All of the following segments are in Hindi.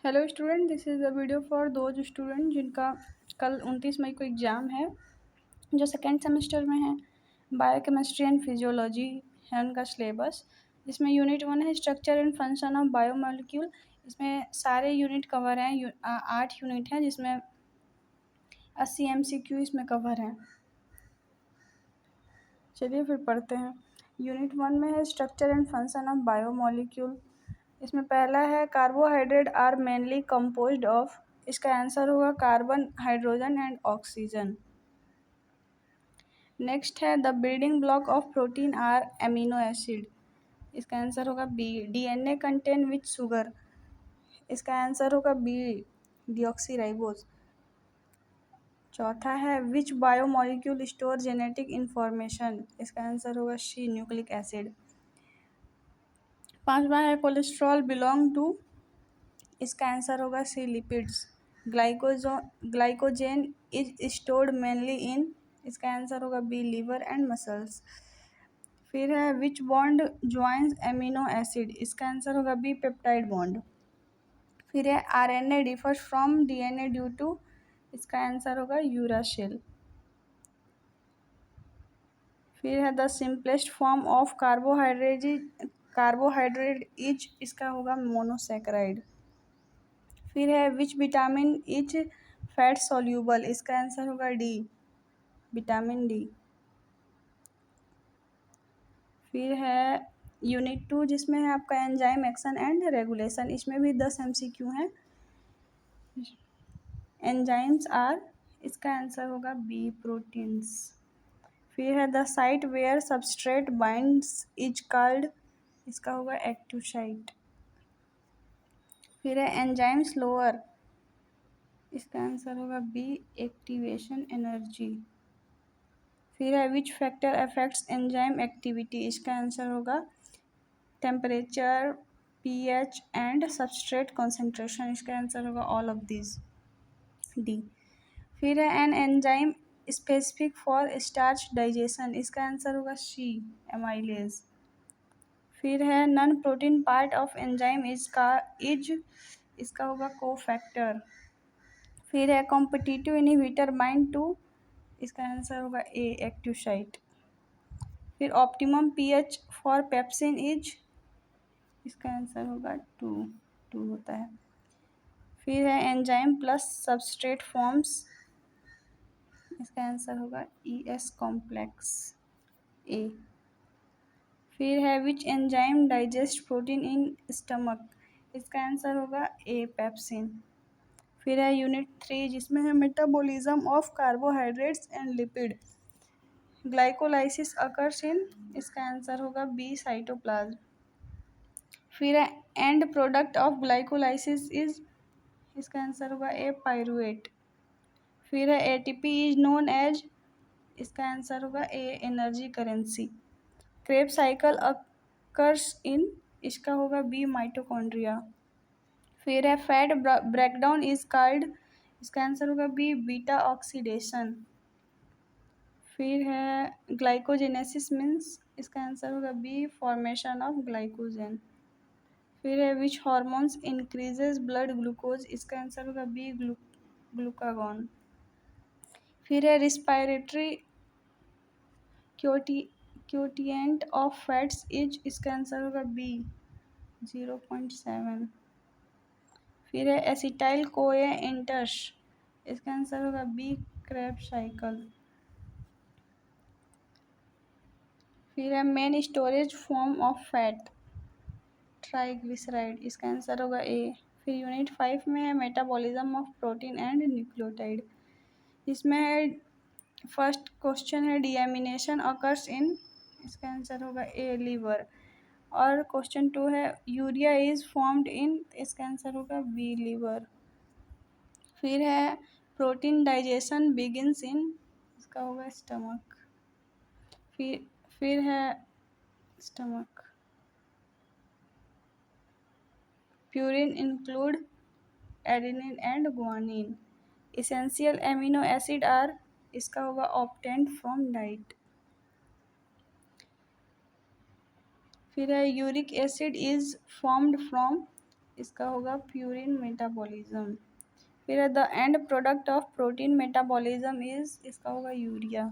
Hello student, this is a video for those student जिनका कल 29 मई को एग्ज़ाम है, जो सेकेंड सेमेस्टर में है। बायोकेमिस्ट्री एंड फिजियोलॉजी है उनका सिलेबस, जिसमें यूनिट 1 है structure and function of biomolecule. इसमें सारे यूनिट कवर हैं, 8 यूनिट हैं, जिसमें 80 MCQ इसमें कवर हैं। चलिए फिर पढ़ते हैं। यूनिट 1 में है structure and function of biomolecule. इसमें पहला है carbohydrate are mainly composed of. इसका आंसर होगा carbon, hydrogen and oxygen. Next है the building block of protein are amino acid. इसका आंसर होगा B, DNA contain with sugar. इसका आंसर होगा बी, डीऑक्सीराइबोज। चौथा है which biomolecule store genetic information. इसका आंसर होगा सी, न्यूक्लिक एसिड। पांचवा है कोलेस्ट्रॉल बिलोंग टू। इसका आंसर होगा C, lipids. Glycogen is stored mainly in. इसका आंसर होगा बी, लीवर एंड मसल्स। फिर है which bond joins amino acid. इसका आंसर होगा बी, पेप्टाइड बॉन्ड। फिर है RNA differs from DNA due to. इसका आंसर होगा यूरासिल। फिर है the simplest form of carbohydrate is. इसका होगा मोनोसेकेराइड। फिर है which vitamin is fat soluble. इसका आंसर होगा डी, विटामिन डी। फिर है यूनिट 2, जिसमें है आपका एंजाइम एक्शन एंड रेगुलेशन। इसमें भी 10 MCQ हैं। Enzymes are. इसका आंसर होगा बी, प्रोटीन्स। फिर है the site where substrate binds is called. इसका होगा एक्टिव साइट। फिर है एंजाइम स्लोअर। इसका आंसर होगा बी, एक्टिवेशन एनर्जी। फिर है which factor affects enzyme activity. इसका आंसर होगा temperature, pH and substrate concentration. इसका आंसर होगा ऑल ऑफ दिस, डी। फिर है an enzyme specific for starch digestion. इसका आंसर होगा सी, एमाइलेज। फिर है non protein part of enzyme is. इसका होगा कोफैक्टर। फिर है कॉम्पिटिटिव इनहिबिटर बाइंड टू। इसका आंसर होगा ए, एक्टिव साइट। फिर optimum pH for pepsin is. इसका आंसर होगा टू होता है। फिर है एंजाइम प्लस सबस्ट्रेट फॉर्म्स। इसका आंसर होगा ES कॉम्प्लेक्स, ए। फिर है विच enzyme digest protein in stomach. इसका आंसर होगा ए, पेप्सिन। फिर है यूनिट 3, जिसमें है metabolism of carbohydrates and lipid. Glycolysis occurs in. इसका आंसर होगा बी, साइटोप्लाज्म। फिर है end product of glycolysis is. इसका आंसर होगा ए, पायरूवेट। फिर है ATP इज नोन एज। इसका आंसर होगा A, energy currency. Kreb cycle occurs in. इसका होगा बी, माइटोकॉन्ड्रिया। फिर है फैट ब्रेकडाउन इज कॉल्ड। इसका आंसर होगा बी, बीटा ऑक्सीडेशन। फिर है ग्लाइकोजेनेसिस मीन्स। इसका आंसर होगा बी, फॉर्मेशन ऑफ ग्लाइकोजन। फिर है which hormones increases blood glucose. इसका आंसर होगा बी, ग्लूकागॉन। फिर है रिस्पायरेटरी क्योटिएंट ऑफ फैट्स इज। इसका आंसर होगा बी, 0.7। फिर है एसिटाइल कोए इंटर्स। इसका आंसर होगा बी, क्रेब साइकिल। फिर है main storage form of fat, triglyceride. इसका आंसर होगा ए। फिर यूनिट 5 में है metabolism of protein and nucleotide. इसमें है फर्स्ट क्वेश्चन है डीएमिनेशन अकर्स इन। इसका आंसर होगा ए, लीवर। और क्वेश्चन 2 है यूरिया इज फॉर्म्ड इन। इसका आंसर होगा बी, लीवर। फिर है प्रोटीन डाइजेशन बिगिंस इन। इसका होगा स्टमक। फिर है stomach. Purine include adenine and guanine. Essential amino acid are. इसका होगा ऑब्टेन्ड फ्रॉम डाइट। फिर है uric acid is formed from. इसका होगा प्यूरिन मेटाबॉलिज्म। फिर the end product of protein metabolism is, इसका होगा यूरिया।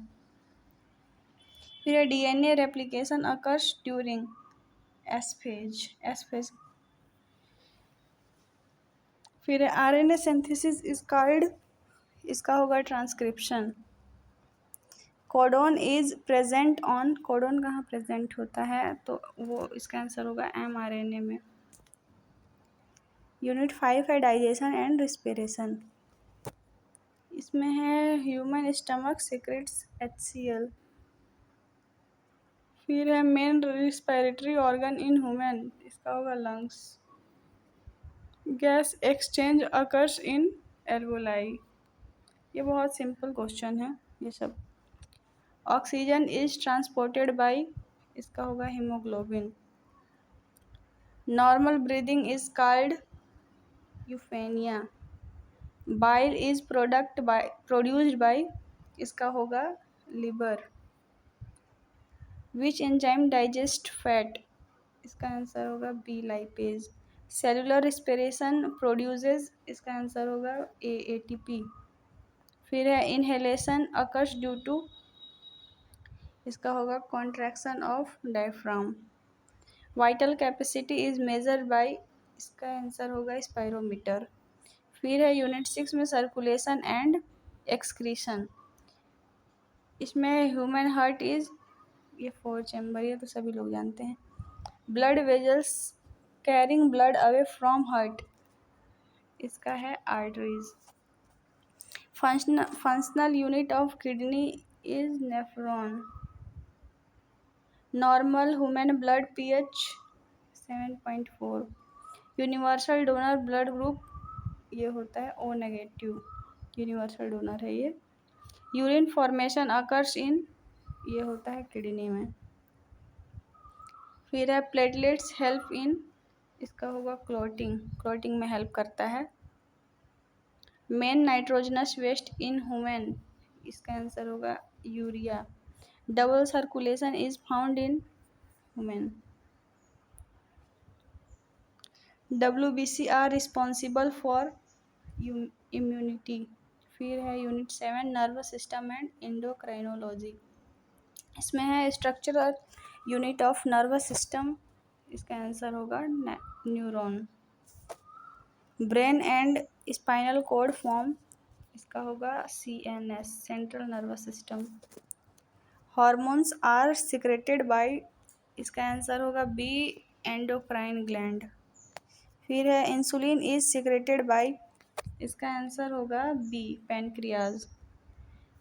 फिर DNA replication occurs during S phase. फिर आरएनए सिंथेसिस इज कॉल्ड, इसका होगा transcription. Codon is present on, codon कहाँ प्रेजेंट होता है, तो वो इसका आंसर होगा एमआरएनए में। यूनिट 5 है डाइजेशन एंड रिस्पिरेशन। इसमें है ह्यूमन स्टमक सीक्रेट्स HCl। फिर है main respiratory organ in human, इसका होगा lungs. Gas exchange occurs in alveoli. ये बहुत सिंपल क्वेश्चन है ये सब। ऑक्सीजन इज ट्रांसपोर्टेड बाय, इसका होगा haemoglobin. Normal breathing is called eupnoea. Bile is produced by, इसका होगा liver. Which enzyme digest fat, इसका आंसर होगा B lipase. Cellular respiration produces, इसका आंसर होगा ATP। फिर है इनहेलेशन अकर्स ड्यू टू, इसका होगा contraction of diaphragm. Vital capacity is measured by, इसका आंसर होगा स्पायरोमीटर। फिर है यूनिट 6 में सर्कुलेशन एंड एक्सक्रीशन। इसमें ह्यूमन हार्ट इज, ये 4 चैम्बर, ये तो सभी लोग जानते हैं। Blood vessels carrying blood away from heart, इसका है arteries. Functional unit of kidney is nephron. Normal human blood pH 7.4। Universal donor blood group, ये होता है O नेगेटिव, यूनिवर्सल डोनर है ये। यूरिन फॉर्मेशन अकर्स इन, ये होता है किडनी में। फिर है प्लेटलेट्स हेल्प इन, इसका होगा क्लॉटिंग में हेल्प करता है। Main nitrogenous waste in human, इसका आंसर होगा urea. Double circulation is found in human. WBC are responsible for immunity. फिर है unit 7 nervous system and endocrinology. इसमें है structural unit of nervous system, इसका आंसर होगा neuron. Brain and spinal cord form, इसका होगा CNS central nervous system. Hormones are secreted by, इसका आंसर होगा B एंडोक्राइन ग्लैंड। फिर है इंसुलिन इज सिक्रेटेड बाय, इसका आंसर होगा B पैनक्रियाज।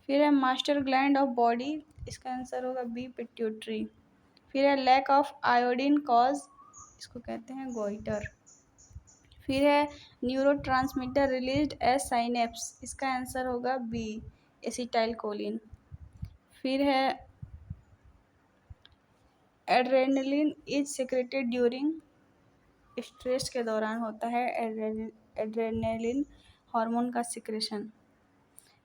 फिर है मास्टर ग्लैंड ऑफ बॉडी, इसका आंसर होगा B पिट्यूटरी। फिर है लैक ऑफ आयोडीन कॉज, इसको कहते हैं गोइटर। फिर है न्यूरोट्रांसमीटर रिलीज्ड एज साइनेप्स, इसका आंसर होगा B एसिटाइलकोलिन। फिर है adrenaline is secreted during, stress के दौरान होता है एड्रेनलिन हार्मोन का secretion.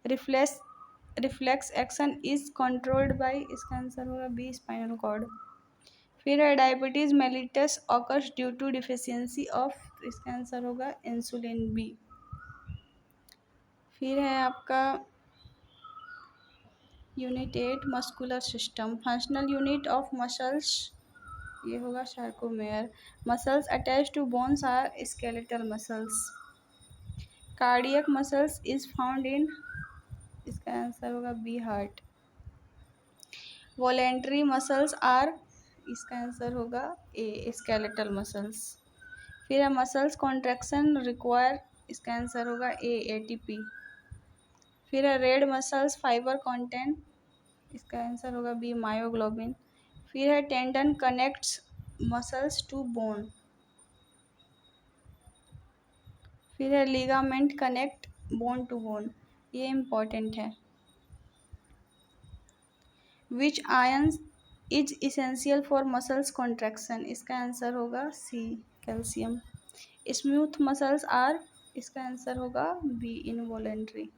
Reflex action is controlled by, इसका आंसर होगा B स्पाइनल कॉर्ड। फिर है diabetes mellitus occurs due to deficiency of, इसका आंसर होगा इंसुलिन B। फिर है आपका unit 8 muscular system. Functional unit of muscles, ये होगा sarcomere. Muscles attach to bones are skeletal muscles. Cardiac muscles is found in, इसका आंसर होगा B heart. Voluntary muscles are, इसका आंसर होगा A स्केलेटल मसल्स। फिर है मसल्स कॉन्ट्रैक्शन रिक्वायर, इसका आंसर होगा A ATP। फिर है रेड मसल्स फाइबर कंटेंट, इसका आंसर होगा B मायोग्लोबिन। फिर है tendon connects muscles to bone. फिर है ligament connect bone to bone, ये इम्पॉर्टेंट है। Which ion is essential for muscles contraction, इसका आंसर होगा C calcium. Smooth muscles are, इसका आंसर होगा B इनवॉलेंट्री।